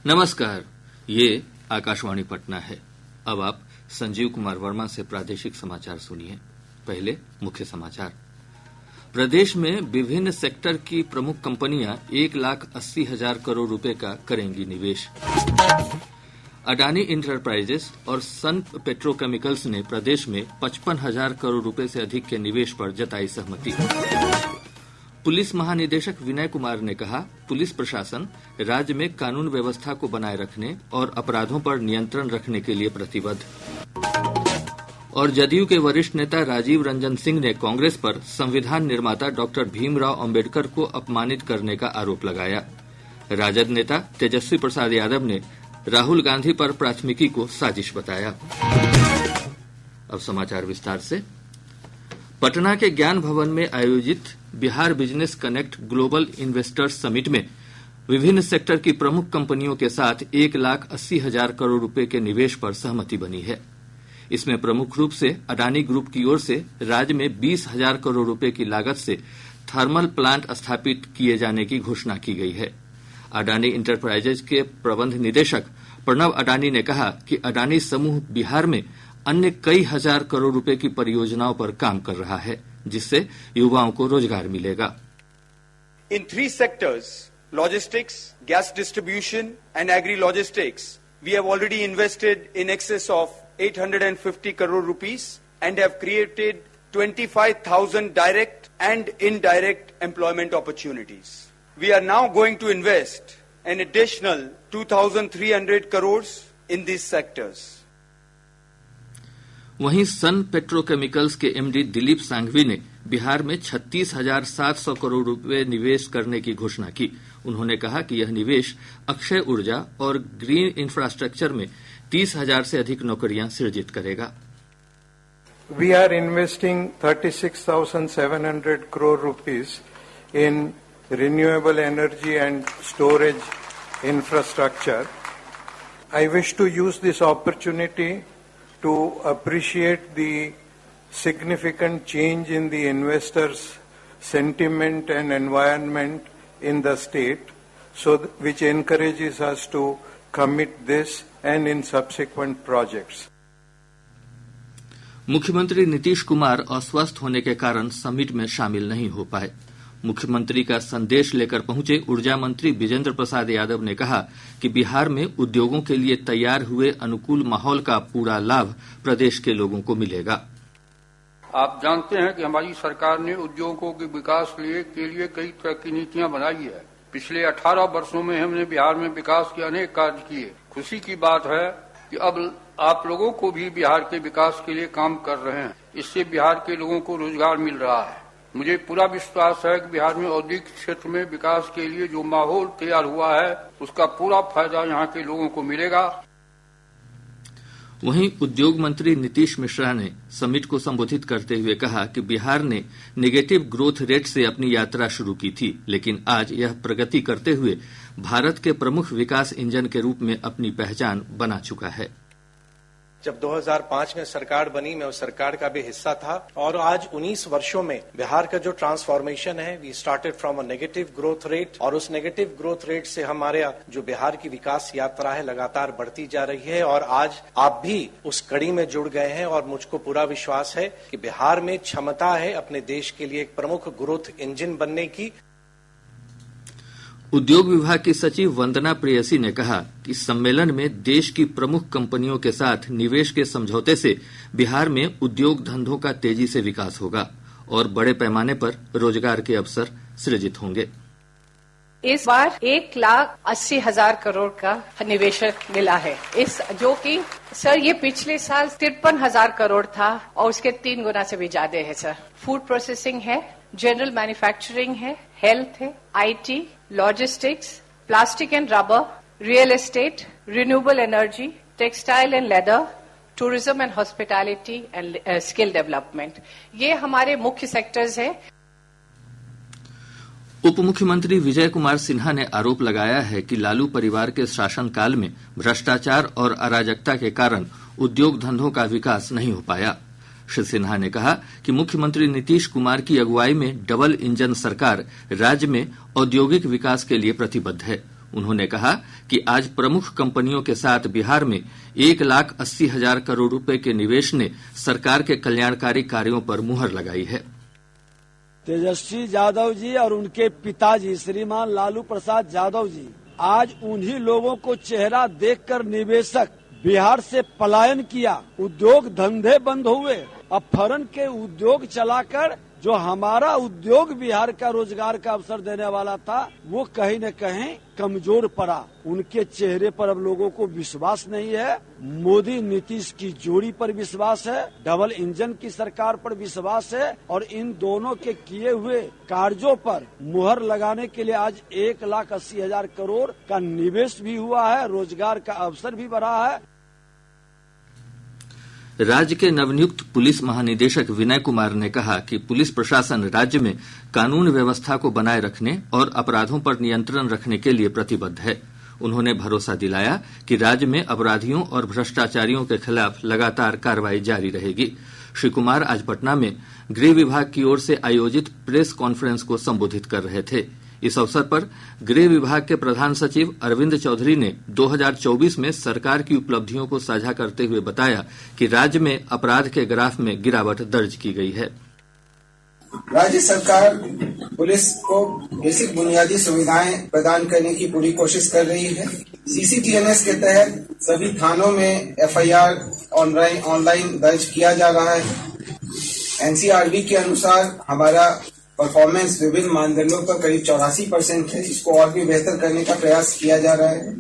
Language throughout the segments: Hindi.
नमस्कार, ये आकाशवाणी पटना है। अब आप संजीव कुमार वर्मा से प्रादेशिक समाचार सुनिए। पहले मुख्य समाचार। प्रदेश में विभिन्न सेक्टर की प्रमुख कंपनियां 1,80,000 करोड़ रुपए का करेंगी निवेश। अडानी इंटरप्राइजेस और सन पेट्रोकेमिकल्स ने प्रदेश में 55,000 करोड़ रुपए से अधिक के निवेश पर जताई सहमति। पुलिस महानिदेशक विनय कुमार ने कहा, पुलिस प्रशासन राज्य में कानून व्यवस्था को बनाए रखने और अपराधों पर नियंत्रण रखने के लिए प्रतिबद्ध। और जदयू के वरिष्ठ नेता राजीव रंजन सिंह ने कांग्रेस पर संविधान निर्माता डॉक्टर भीमराव अंबेडकर को अपमानित करने का आरोप लगाया। राजद नेता तेजस्वी प्रसाद यादव ने राहुल गांधी पर प्राथमिकी को साजिश बताया। अब समाचार विस्तार से। पटना के ज्ञान भवन में आयोजित Bihar business connect global investors summit में विभिन्न सेक्टर की प्रमुख कंपनियों के साथ 1,80,000 करोड़ रुपए के निवेश पर सहमति बनी है। इसमें प्रमुख रूप से अडानी ग्रुप की ओर से राज्य में 20,000 करोड़ रुपए की लागत से थर्मल प्लांट स्थापित किए जाने की घोषणा की गई है। अडानी इंटरप्राइजेज के प्रबंध निदेशक प्रणव अडानी ने कहा कि अडानी समूह बिहार में अन्य कई हजार करोड़ रुपए की परियोजनाओं पर काम कर रहा है, जिससे युवाओं को रोजगार मिलेगा। In 3 sectors, logistics, gas distribution and agri-logistics, we have already invested in excess of 850 crore rupees and have created 25,000 direct and indirect employment opportunities. We are now going to invest an additional 2,300 crores in these sectors. वहीं सन पेट्रोकेमिकल्स के एमडी दिलीप सांघवी ने बिहार में 36,700 करोड़ रुपए निवेश करने की घोषणा की। उन्होंने कहा कि यह निवेश अक्षय ऊर्जा और ग्रीन इंफ्रास्ट्रक्चर में 30,000 से अधिक नौकरियां सृजित करेगा। We are investing 36,700 crore rupees in renewable energy and storage infrastructure. I wish to use this opportunity to appreciate the significant change in the investors' sentiment and environment in the state, which encourages us to commit this and in subsequent projects. मुख्यमंत्री नीतीश कुमार अस्वस्थ होने के कारण समिट में शामिल नहीं हो पाए। मुख्यमंत्री का संदेश लेकर पहुंचे ऊर्जा मंत्री विजेंद्र प्रसाद यादव ने कहा कि बिहार में उद्योगों के लिए तैयार हुए अनुकूल माहौल का पूरा लाभ प्रदेश के लोगों को मिलेगा। आप जानते हैं कि हमारी सरकार ने उद्योगों के विकास के लिए कई तरह की नीतियां बनाई है। पिछले 18 वर्षों में हमने बिहार में विकास के अनेक कार्य किए। खुशी की बात है कि अब आप लोगों को भी बिहार के विकास के लिए काम कर रहे हैं। इससे बिहार के लोगों को रोजगार मिल रहा है। मुझे पूरा विश्वास है कि बिहार में औद्योगिक क्षेत्र में विकास के लिए जो माहौल तैयार हुआ है, उसका पूरा फायदा यहाँ के लोगों को मिलेगा। वहीं उद्योग मंत्री नीतीश मिश्रा ने समिट को संबोधित करते हुए कहा कि बिहार ने नेगेटिव ग्रोथ रेट से अपनी यात्रा शुरू की थी, लेकिन आज यह प्रगति करते हुए भारत के प्रमुख विकास इंजन के रूप में अपनी पहचान बना चुका है। जब 2005 में सरकार बनी, मैं उस सरकार का भी हिस्सा था और आज 19 वर्षों में बिहार का जो ट्रांसफॉर्मेशन है, we started from a negative growth rate और उस नेगेटिव ग्रोथ रेट से हमारे जो बिहार की विकास यात्रा है लगातार बढ़ती जा रही है और आज आप भी उस कड़ी में जुड़ गए हैं और मुझको पूरा विश्वास है कि बिहार में क्षमता है अपने देश के लिए एक प्रमुख ग्रोथ इंजन बनने की। उद्योग विभाग की सचिव वंदना प्रेयसी ने कहा कि सम्मेलन में देश की प्रमुख कंपनियों के साथ निवेश के समझौते से बिहार में उद्योग धंधों का तेजी से विकास होगा और बड़े पैमाने पर रोजगार के अवसर सृजित होंगे। इस बार 1,80,000 करोड़ का निवेश मिला है। जो कि सर ये पिछले साल 53,000 करोड़ था और उसके 3 गुना से भी ज्यादा है सर। फूड प्रोसेसिंग है, जनरल मैन्युफैक्चरिंग है, हेल्थ है, IT, logistics, plastic and rubber, real estate, renewable energy, textile and leather, tourism and hospitality and skill development, ये हमारे मुख्य सेक्टर्स हैं। उप मुख्यमंत्री विजय कुमार सिन्हा ने आरोप लगाया है कि लालू परिवार के शासनकाल में भ्रष्टाचार और अराजकता के कारण उद्योग धंधों का विकास नहीं हो पाया। श्री सिन्हा ने कहा कि मुख्यमंत्री नीतीश कुमार की अगुवाई में डबल इंजन सरकार राज्य में औद्योगिक विकास के लिए प्रतिबद्ध है। उन्होंने कहा कि आज प्रमुख कंपनियों के साथ बिहार में 1,80,000 करोड़ रुपए के निवेश ने सरकार के कल्याणकारी कार्यों पर मुहर लगाई है। तेजस्वी यादव जी और उनके पिताजी श्रीमान लालू प्रसाद यादव जी आज उन्हीं लोगों को चेहरा देखकर निवेशक बिहार से पलायन किया, उद्योग धंधे बंद हुए। अब फॉरेन के उद्योग चलाकर जो हमारा उद्योग बिहार का रोजगार का अवसर देने वाला था वो कहीं न कहीं कमजोर पड़ा। उनके चेहरे पर अब लोगों को विश्वास नहीं है। मोदी नीतीश की जोड़ी पर विश्वास है, डबल इंजन की सरकार पर विश्वास है और इन दोनों के किए हुए कार्यों पर मुहर लगाने के लिए आज 1,80,000 करोड़ का निवेश भी हुआ है, रोजगार का अवसर भी बढ़ा है। राज्य के नवनियुक्त पुलिस महानिदेशक विनय कुमार ने कहा कि पुलिस प्रशासन राज्य में कानून व्यवस्था को बनाए रखने और अपराधों पर नियंत्रण रखने के लिए प्रतिबद्ध है। उन्होंने भरोसा दिलाया कि राज्य में अपराधियों और भ्रष्टाचारियों के खिलाफ लगातार कार्रवाई जारी रहेगी। श्री कुमार आज पटना में गृह विभाग की ओर से आयोजित प्रेस कॉन्फ्रेंस को संबोधित कर रहे थे। इस अवसर पर गृह विभाग के प्रधान सचिव अरविंद चौधरी ने 2024 में सरकार की उपलब्धियों को साझा करते हुए बताया कि राज्य में अपराध के ग्राफ में गिरावट दर्ज की गई है। राज्य सरकार पुलिस को बेसिक बुनियादी सुविधाएं प्रदान करने की पूरी कोशिश कर रही है। CCTNS के तहत सभी थानों में FIR ऑनलाइन दर्ज किया जा रहा है। NCRB के अनुसार हमारा परफॉर्मेंस विभिन्न मानदंडों पर करीब 84% है। इसको और भी बेहतर करने का प्रयास किया जा रहा है।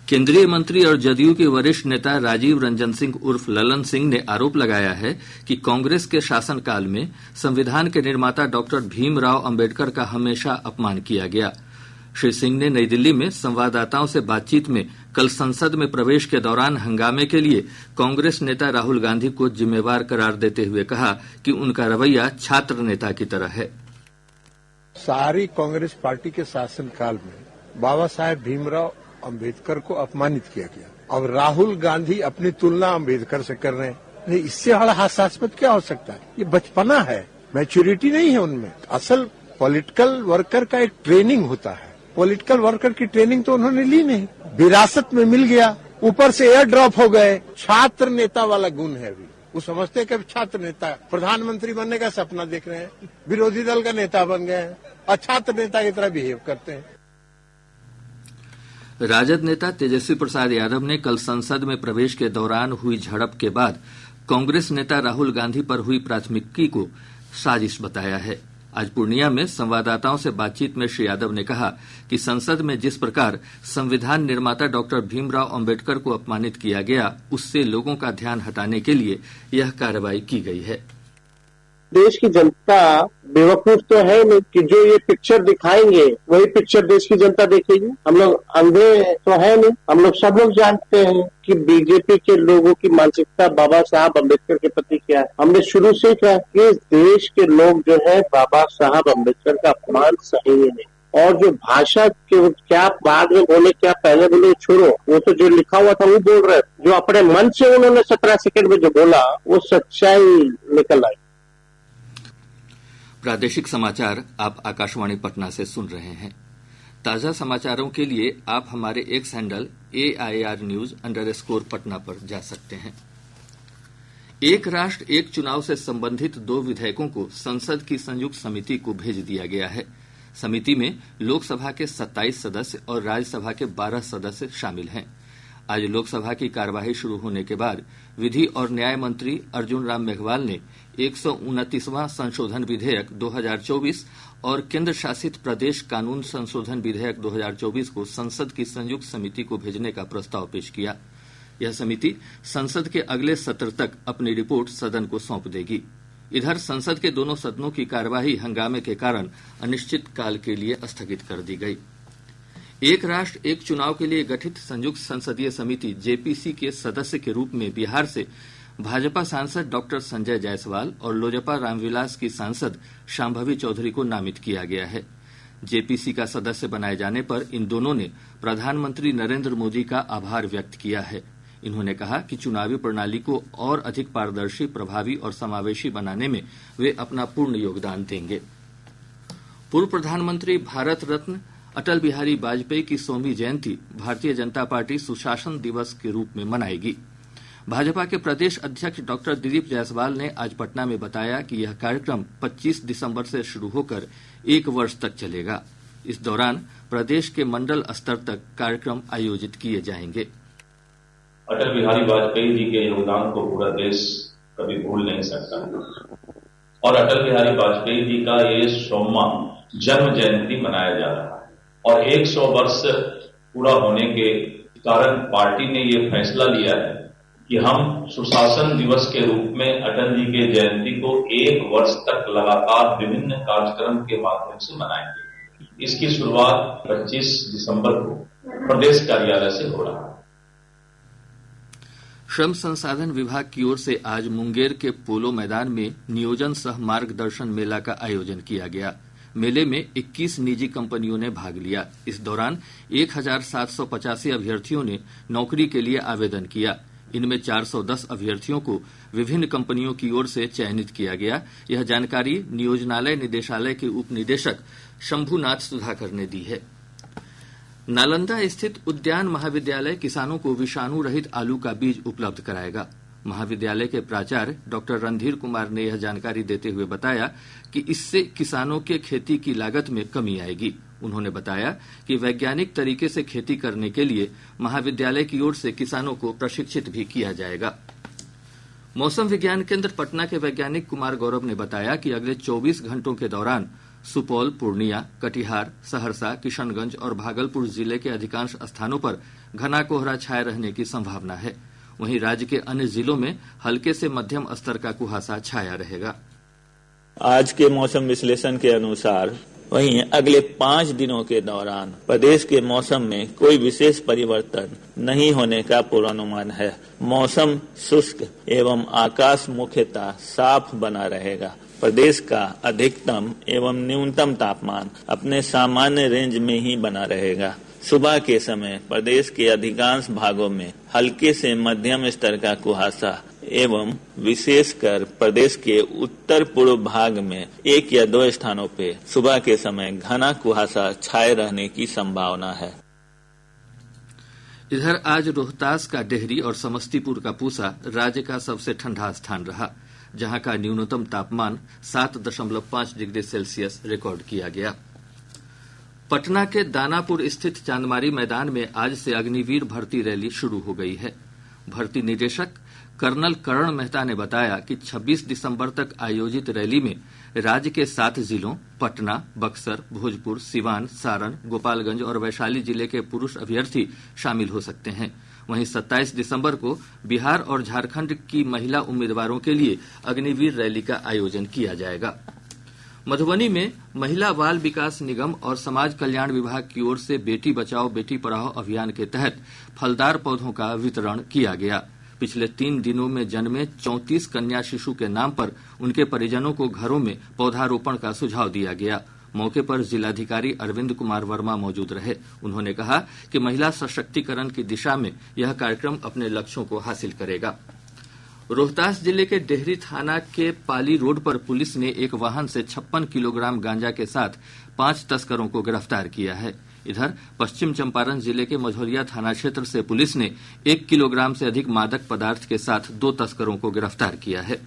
केंद्रीय मंत्री और जदयू के वरिष्ठ नेता राजीव रंजन सिंह उर्फ ललन सिंह ने आरोप लगाया है कि कांग्रेस के शासनकाल में संविधान के निर्माता डॉक्टर भीमराव अंबेडकर का हमेशा अपमान किया गया। श्री सिंह ने नई दिल्ली में संवाददाताओं से बातचीत में कल संसद में प्रवेश के दौरान हंगामे के लिए कांग्रेस नेता राहुल गांधी को जिम्मेवार करार देते हुए कहा कि उनका रवैया छात्र नेता की तरह है। सारी कांग्रेस पार्टी के शासनकाल में बाबा साहेब भीमराव अंबेडकर को अपमानित किया गया। अब राहुल गांधी अपनी तुलना अंबेडकर से कर रहे हैं। इससे बड़ा हास्यास्पद क्या हो सकता है? ये बचपना है, मैच्योरिटी नहीं है उनमें। असल पॉलिटिकल वर्कर का एक ट्रेनिंग होता है। पॉलिटिकल वर्कर की ट्रेनिंग तो उन्होंने ली नहीं, विरासत में मिल गया, ऊपर से एयर ड्रॉप हो गए। छात्र नेता वाला गुण है अभी। वो समझते हैं कि छात्र नेता प्रधानमंत्री बनने का सपना देख रहे हैं, विरोधी दल का नेता बन गए हैं और छात्र नेता की तरह बिहेव करते हैं। राजद नेता तेजस्वी प्रसाद यादव ने कल संसद में प्रवेश के दौरान हुई झड़प के बाद कांग्रेस नेता राहुल गांधी पर हुई प्राथमिकी को साजिश बताया है। आज पूर्णिया में संवाददाताओं से बातचीत में श्री यादव ने कहा कि संसद में जिस प्रकार संविधान निर्माता डॉक्टर भीमराव अंबेडकर को अपमानित किया गया, उससे लोगों का ध्यान हटाने के लिए यह कार्रवाई की गई है। देश की जनता बेवकूफ तो है नहीं कि जो ये पिक्चर दिखाएंगे वही पिक्चर देश की जनता देखेगी। हम लोग अंधे तो है नहीं। हम लोग सब लोग जानते हैं कि बीजेपी के लोगों की मानसिकता बाबा साहब अम्बेडकर के प्रति क्या है। हमने शुरू से कहा कि इस देश के लोग जो है बाबा साहब अम्बेडकर का अपमान सहेंगे नहीं। और जो भाषा के क्या बाद में बोले क्या पहले बोले छोड़ो, वो तो जो लिखा हुआ था वो बोल रहे। जो अपने मन से उन्होंने 17 सेकंड में जो बोला वो सच्चाई निकल आई। प्रादेशिक समाचार आप आकाशवाणी पटना से सुन रहे हैं। ताजा समाचारों के लिए आप हमारे एक्स हैंडल AIR News _ पर जा सकते हैं। एक राष्ट्र एक चुनाव से संबंधित 2 विधेयकों को संसद की संयुक्त समिति को भेज दिया गया है। समिति में लोकसभा के 27 सदस्य और राज्यसभा के 12 सदस्य शामिल हैं। आज लोकसभा की कार्यवाही शुरू होने के बाद विधि और न्याय मंत्री अर्जुन राम मेघवाल ने 129वां संशोधन विधेयक 2024 और केंद्र शासित प्रदेश कानून संशोधन विधेयक 2024 को संसद की संयुक्त समिति को भेजने का प्रस्ताव पेश किया। यह समिति संसद के अगले सत्र तक अपनी रिपोर्ट सदन को सौंप देगी। इधर संसद के दोनों सदनों की कार्यवाही हंगामे के कारण अनिश्चित काल के लिए स्थगित कर दी गई। एक राष्ट्र एक चुनाव के लिए गठित संयुक्त संसदीय समिति JPC के सदस्य के रूप में बिहार से भाजपा सांसद डॉक्टर संजय जायसवाल और लोजपा रामविलास की सांसद शांभवी चौधरी को नामित किया गया है। JPC का सदस्य बनाए जाने पर इन दोनों ने प्रधानमंत्री नरेंद्र मोदी का आभार व्यक्त किया है। इन्होंने कहा कि चुनावी प्रणाली को और अधिक पारदर्शी, प्रभावी और समावेशी बनाने में वे अपना पूर्ण योगदान देंगे। पूर्व प्रधानमंत्री भारत रत्न अटल बिहारी वाजपेयी की 100वीं जयंती भारतीय जनता पार्टी सुशासन दिवस के रूप में मनाएगी। भाजपा के प्रदेश अध्यक्ष डॉक्टर दिलीप जायसवाल ने आज पटना में बताया कि यह कार्यक्रम 25 दिसंबर से शुरू होकर 1 वर्ष तक चलेगा। इस दौरान प्रदेश के मंडल स्तर तक कार्यक्रम आयोजित किए जाएंगे। अटल बिहारी वाजपेयी जी के योगदान को पूरा देश कभी भूल नहीं सकता और अटल बिहारी वाजपेयी जी का ये 100वां जन्म जयंती मनाया जा रहा है और 100 वर्ष पूरा होने के कारण पार्टी ने ये फैसला लिया है कि हम सुशासन दिवस के रूप में अटल जी के जयंती को 1 वर्ष तक लगातार विभिन्न कार्यक्रम के माध्यम से मनाएंगे। इसकी शुरुआत 25 दिसंबर को प्रदेश कार्यालय से हो रहा है। श्रम संसाधन विभाग की ओर से आज मुंगेर के पोलो मैदान में नियोजन सह मार्गदर्शन मेला का आयोजन किया गया। मेले में 21 निजी कंपनियों ने भाग लिया। इस दौरान 1785 अभ्यर्थियों ने नौकरी के लिए आवेदन किया। इनमें 410 अभ्यर्थियों को विभिन्न कंपनियों की ओर से चयनित किया गया। यह जानकारी नियोजनालय निदेशालय के उप निदेशक शंभुनाथ सुधाकर ने दी है। नालंदा स्थित उद्यान महाविद्यालय किसानों को विषाणु रहित आलू का बीज उपलब्ध कराएगा। महाविद्यालय के प्राचार्य डॉक्टर रणधीर कुमार ने यह जानकारी देते हुए बताया कि इससे किसानों के खेती की लागत में कमी आएगी। उन्होंने बताया कि वैज्ञानिक तरीके से खेती करने के लिए महाविद्यालय की ओर से किसानों को प्रशिक्षित भी किया जाएगा। मौसम विज्ञान केंद्र पटना के वैज्ञानिक कुमार गौरव ने बताया कि अगले 24 घंटों के दौरान सुपौल, पूर्णिया, कटिहार, सहरसा, किशनगंज और भागलपुर जिले के अधिकांश स्थानों पर घना कोहरा छाये रहने की संभावना है। वहीं राज्य के अन्य जिलों में हल्के से मध्यम स्तर का कुहासा छाया रहेगा। आज के मौसम विश्लेषण के अनुसार वहीं अगले 5 दिनों के दौरान प्रदेश के मौसम में कोई विशेष परिवर्तन नहीं होने का पूर्वानुमान है। मौसम शुष्क एवं आकाश मुख्यतः साफ बना रहेगा। प्रदेश का अधिकतम एवं न्यूनतम तापमान अपने सामान्य रेंज में ही बना रहेगा। सुबह के समय प्रदेश के अधिकांश भागों में हल्के से मध्यम स्तर का कुहासा एवं विशेषकर प्रदेश के उत्तर पूर्व भाग में 1 या 2 स्थानों पे सुबह के समय घना कुहासा छाये रहने की संभावना है। इधर आज रोहतास का डेहरी और समस्तीपुर का पूसा राज्य का सबसे ठंडा स्थान रहा, जहां का न्यूनतम तापमान 7.5 डिग्री सेल्सियस रिकॉर्ड किया गया। पटना के दानापुर स्थित चांदमारी मैदान में आज से अग्निवीर भर्ती रैली शुरू हो गई है। भर्ती निदेशक कर्नल करण मेहता ने बताया कि 26 दिसंबर तक आयोजित रैली में राज्य के 7 जिलों पटना, बक्सर, भोजपुर, सिवान, सारण, गोपालगंज और वैशाली जिले के पुरुष अभ्यर्थी शामिल हो सकते हैं। वहीं 27 दिसंबर को बिहार और झारखंड की महिला उम्मीदवारों के लिए अग्निवीर रैली का आयोजन किया जाएगा। मधुबनी में महिला बाल विकास निगम और समाज कल्याण विभाग की ओर से बेटी बचाओ बेटी पढ़ाओ अभियान के तहत फलदार पौधों का वितरण किया गया। पिछले 3 दिनों में जन्मे 34 कन्या शिशु के नाम पर उनके परिजनों को घरों में पौधारोपण का सुझाव दिया गया। मौके पर जिलाधिकारी अरविंद कुमार वर्मा मौजूद रहे। उन्होंने कहा कि महिला सशक्तिकरण की दिशा में यह कार्यक्रम अपने लक्ष्यों को हासिल करेगा। रोहतास जिले के डेहरी थाना के पाली रोड पर पुलिस ने एक वाहन से 56 किलोग्राम गांजा के साथ 5 तस्करों को गिरफ्तार किया है। इधर पश्चिम चंपारण जिले के मझौलिया थाना क्षेत्र से पुलिस ने 1 किलोग्राम से अधिक मादक पदार्थ के साथ 2 तस्करों को गिरफ्तार किया है।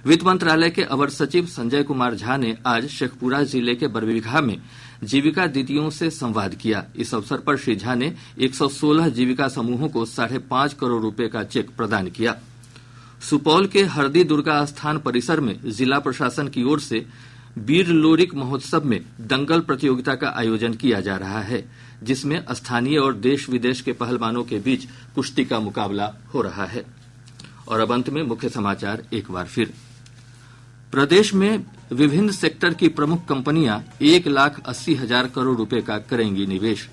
वित्त मंत्रालय के अवर सचिव संजय कुमार झा ने आज शेखपुरा जिले के बरबीघा में जीविका दीदियों से संवाद किया। इस अवसर पर श्री झा ने 116 जीविका समूहों को 5.5 करोड़ रुपए का चेक प्रदान किया। सुपौल के हरदी दुर्गा स्थान परिसर में जिला प्रशासन की ओर से वीर लोरिक महोत्सव में दंगल प्रतियोगिता का आयोजन किया जा रहा है, जिसमें स्थानीय और देश विदेश के पहलवानों के बीच कुश्ती का मुकाबला हो रहा है। और अब अंत में मुख्य समाचार एक बार फिर। प्रदेश में विभिन्न सेक्टर की प्रमुख कंपनियां 1,80,000 करोड़ रुपए का करेंगी निवेश।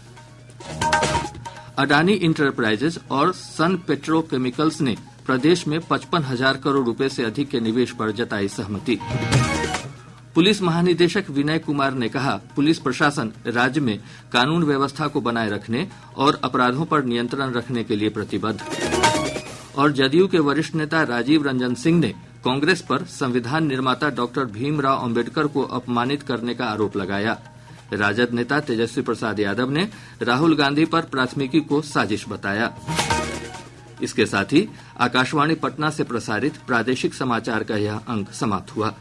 अडानी इंटरप्राइजेज और सन पेट्रोकेमिकल्स ने प्रदेश में 55,000 करोड़ रुपए से अधिक के निवेश पर जताई सहमति। पुलिस महानिदेशक विनय कुमार ने कहा, पुलिस प्रशासन राज्य में कानून व्यवस्था को बनाए रखने और अपराधों पर नियंत्रण रखने के लिए प्रतिबद्ध। और जदयू के वरिष्ठ नेता राजीव रंजन सिंह ने कांग्रेस पर संविधान निर्माता डॉक्टर भीमराव अंबेडकर को अपमानित करने का आरोप लगाया। राजद नेता तेजस्वी प्रसाद यादव ने राहुल गांधी पर प्राथमिकी को साजिश बताया। इसके साथ ही आकाशवाणी पटना से प्रसारित प्रादेशिक समाचार का यह अंक समाप्त हुआ।